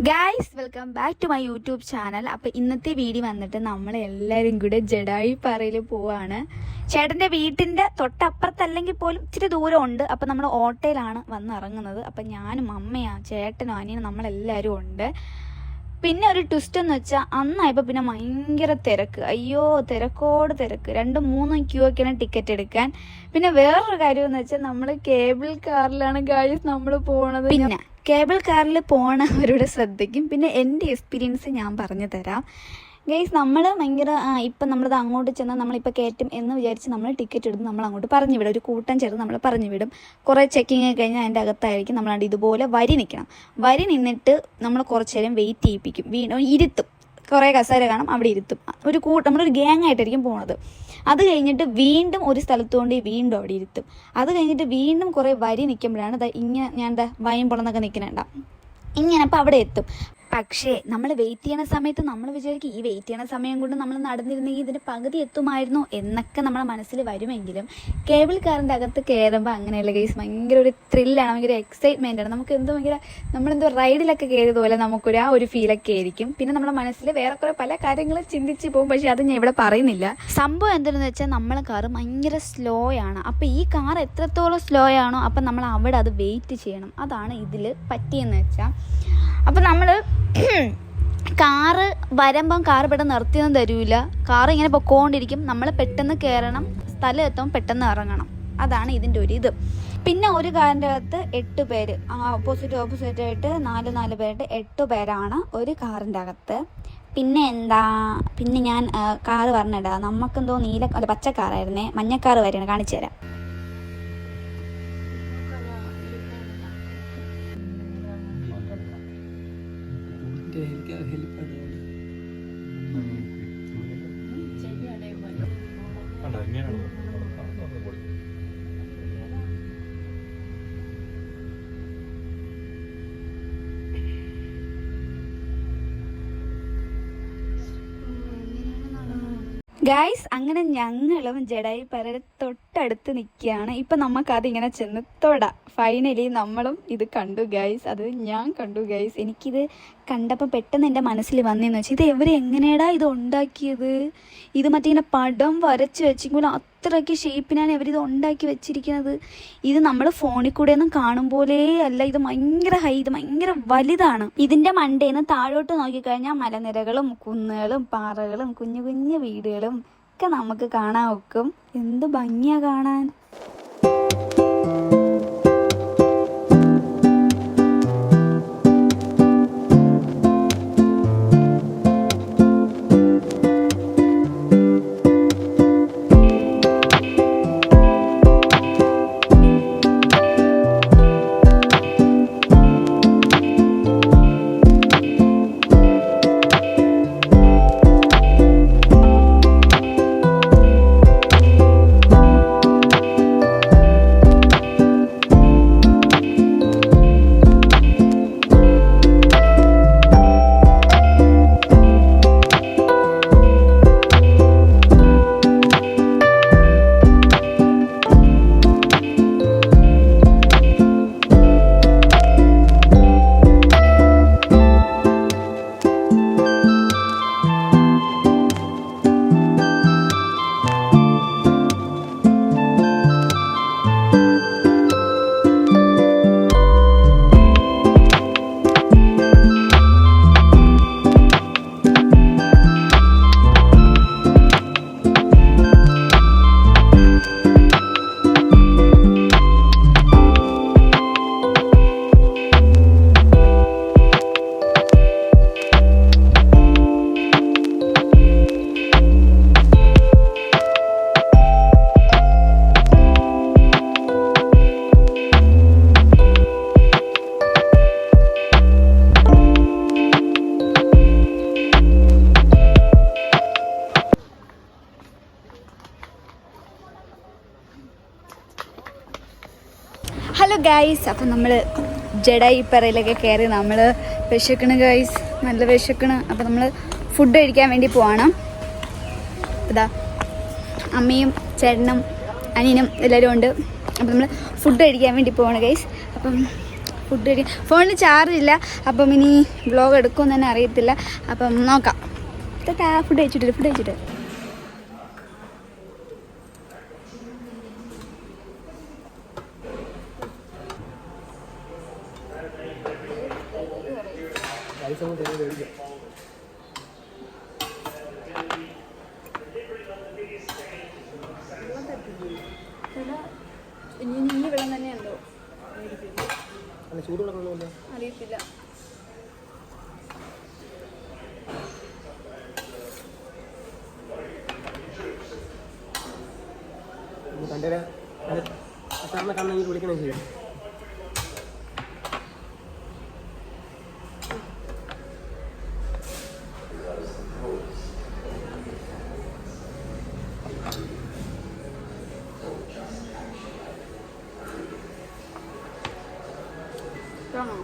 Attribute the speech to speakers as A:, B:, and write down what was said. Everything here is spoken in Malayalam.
A: Guys welcome back to my YouTube channel. അപ്പോൾ ഇന്നത്തെ വീഡിയോ വന്നിട്ട് നമ്മളെല്ലാവരും കൂടെ ജഡായിപ്പാറയിൽ പോവാണ്. ചേട്ടൻ്റെ വീട്ടിൻ്റെ തൊട്ടപ്പുറത്തല്ലെങ്കിൽ പോലും ഇച്ചിരി ദൂരം ഉണ്ട്. അപ്പോൾ നമ്മൾ ഓട്ടോയിലാണ് വന്നിറങ്ങുന്നത്. അപ്പം ഞാനും അമ്മയും ചേട്ടനും അനിയനും നമ്മളെല്ലാവരും ഉണ്ട്. പിന്നെ ഒരു ട്വിസ്റ്റ് എന്ന് വെച്ചാൽ അന്നായപ്പോൾ പിന്നെ ഭയങ്കര തിരക്ക്. അയ്യോ തിരക്കോട് തിരക്ക്, 2-3 ക്യൂ ഒക്കെയാണ് ടിക്കറ്റ് എടുക്കാൻ. പിന്നെ വേറൊരു കാര്യം എന്ന് വെച്ചാൽ നമ്മൾ കേബിൾ കാറിലാണ് ഗൈസ് നമ്മൾ പോണത്. പിന്നെ കേബിൾ കാറിൽ പോണവരുടെ ശ്രദ്ധിക്കും. പിന്നെ എൻ്റെ എക്സ്പീരിയൻസ് ഞാൻ പറഞ്ഞു തരാം ഗൈസ്. നമ്മൾ ഭയങ്കര ഇപ്പം നമ്മളത് അങ്ങോട്ട് ചെന്നാൽ നമ്മളിപ്പോൾ കയറ്റും എന്ന് വിചാരിച്ച് നമ്മൾ ടിക്കറ്റ് എടുത്ത് നമ്മൾ അങ്ങോട്ട് പറഞ്ഞു വിടും. ഒരു കൂട്ടം ചേർത്ത് നമ്മൾ പറഞ്ഞു വിടും. കുറേ ചെക്കിങ് കഴിഞ്ഞാൽ അതിൻ്റെ അകത്തായിരിക്കും നമ്മളാണ്ട് ഇതുപോലെ വരി നിൽക്കണം. വരി നിന്നിട്ട് നമ്മൾ കുറച്ച് നേരം വെയിറ്റ് ചെയ്യിപ്പിക്കും. വീണ്ടും ഇരുത്തും, കുറേ കസേര കാണും, അവിടെ ഇരുത്തും. നമ്മളൊരു ഗ്യാങ് ആയിട്ടായിരിക്കും പോണത്. അത് കഴിഞ്ഞിട്ട് വീണ്ടും ഒരു സ്ഥലത്തുകൊണ്ട് വീണ്ടും അവിടെ ഇരുത്തും. അത് കഴിഞ്ഞിട്ട് വീണ്ടും കുറേ വരി നിൽക്കുമ്പോഴാണ് ഇങ്ങനെ ഞാൻ വയം പൊളന്നൊക്കെ നിൽക്കുന്നുണ്ട ഇങ്ങനെ. അപ്പോൾ അവിടെ എത്തും. പക്ഷേ നമ്മൾ വെയിറ്റ് ചെയ്യണ സമയത്ത് നമ്മൾ വിചാരിക്കും ഈ വെയിറ്റ് ചെയ്യണ സമയം കൊണ്ട് നമ്മൾ നടന്നിരുന്നെങ്കിൽ ഇതിൻ്റെ പകുതി എത്തുമായിരുന്നു എന്നൊക്കെ നമ്മളെ മനസ്സിൽ വരുമെങ്കിലും കേബിൾ കാറിൻ്റെ അകത്ത് കയറുമ്പോൾ അങ്ങനെയല്ല ഗൈസ്. ഭയങ്കര ഒരു ത്രില്ലാണ്, ഭയങ്കര എക്സൈറ്റ്മെൻ്റ് ആണ്. നമുക്ക് എന്തോ ഭയങ്കര നമ്മളെന്തോ റൈഡിലൊക്കെ കയറിയത് പോലെ നമുക്കൊരു ഒരു ഫീലൊക്കെ ആയിരിക്കും. പിന്നെ നമ്മുടെ മനസ്സിൽ വേറെ കുറേ പല കാര്യങ്ങളും ചിന്തിച്ച് പോകും. പക്ഷേ അത് ഞാൻ ഇവിടെ പറയുന്നില്ല. സംഭവം എന്താണെന്ന് വെച്ചാൽ നമ്മളെ കാറ് ഭയങ്കര സ്ലോ ആണ്. അപ്പോൾ ഈ കാർ എത്രത്തോളം സ്ലോ ആണോ അപ്പം നമ്മൾ അവിടെ അത് വെയിറ്റ് ചെയ്യണം. അതാണ് ഇതിൽ പറ്റിയെന്ന് വെച്ചാൽ. അപ്പം നമ്മൾ കാറ് വരുമ്പം കാറ് പെട്ടെന്ന് നിർത്തിയൊന്നും തരൂല. കാറ് ഇങ്ങനെ പൊക്കോണ്ടിരിക്കും. നമ്മൾ പെട്ടെന്ന് കയറണം, സ്ഥലം എത്തുമ്പോൾ പെട്ടെന്ന് ഇറങ്ങണം. അതാണ് ഇതിൻ്റെ ഒരു ഇത്. പിന്നെ ഒരു കാറിൻ്റെ അകത്ത് 8 പേര്, ഓപ്പോസിറ്റ് ആയിട്ട് 4 പേരുടെ 8 പേരാണ് ഒരു കാറിൻ്റെ അകത്ത്. പിന്നെ ഞാൻ കാറ് പറഞ്ഞിടാ, നമുക്കെന്തോ പച്ച കാറായിരുന്നേ, മഞ്ഞക്കാറ് വരെയാണ്. കാണിച്ചു തരാം. ഗൈസ് അങ്ങനെ ഞങ്ങളും ജഡായിപ്പാറയുടെ തൊട്ടടുത്ത് നിൽക്കുകയാണ്. ഇപ്പം നമുക്കതിങ്ങനെ ചെന്ന് തൊടാം. ഫൈനലി നമ്മളും ഇത് കണ്ടു ഗൈസ്. അത് ഞാൻ കണ്ടു ഗൈസ്. എനിക്കിത് കണ്ടപ്പോൾ പെട്ടെന്ന് എൻ്റെ മനസ്സിൽ വന്നതെന്ന് വെച്ചാൽ ഇത് എങ്ങനെയാടാ ഇത് ഉണ്ടാക്കിയത്? ഇത് മറ്റിങ്ങനെ പടം വരച്ച് വെച്ചെങ്കിലും അത്രയ്ക്ക് ഷേപ്പിനാണ് ഇവരിത് ഉണ്ടാക്കി വെച്ചിരിക്കുന്നത്. ഇത് നമ്മൾ ഫോണിൽ കൂടെ ഒന്നും കാണും പോലെ അല്ല. ഇത് ഭയങ്കര ഇത് ഭയങ്കര വലുതാണ്. ഇതിൻ്റെ മണ്ടേന്ന് താഴോട്ട് നോക്കിക്കഴിഞ്ഞാൽ മലനിരകളും കുന്നുകളും പാറകളും കുഞ്ഞു കുഞ്ഞു വീടുകളും ഒക്കെ നമുക്ക് കാണാൻ ഒക്കും. എന്ത് ഭംഗിയാ കാണാൻ. ഹലോ ഗൈസ്, അപ്പം നമ്മൾ ജഡായിപ്പാറയിലൊക്കെ കയറി നമ്മൾ വിശക്കണ് ഗൈസ്, നല്ല വിശക്കണ്. അപ്പം നമ്മൾ ഫുഡ് കഴിക്കാൻ വേണ്ടി പോവാണ്. ഇതാ അമ്മയും ചേട്ടനും അനിയനും എല്ലാവരും ഉണ്ട്. അപ്പം നമ്മൾ ഫുഡ് കഴിക്കാൻ വേണ്ടി പോവാണ് ഗൈസ്. അപ്പം ഫുഡ് കഴിക്കും. ഫോണിൽ ചാർജ് ഇല്ല, അപ്പം ഇനി വ്ലോഗ് എടുക്കുമെന്ന് തന്നെ അറിയത്തില്ല. അപ്പം നോക്കാം. ഫുഡ് കഴിച്ചിട്ട് ഇനി വെള്ളം തന്നെയുണ്ടോ അറിയത്തില്ല.
B: വിളിക്കണേ ചെയ്യും.
A: ആണോ?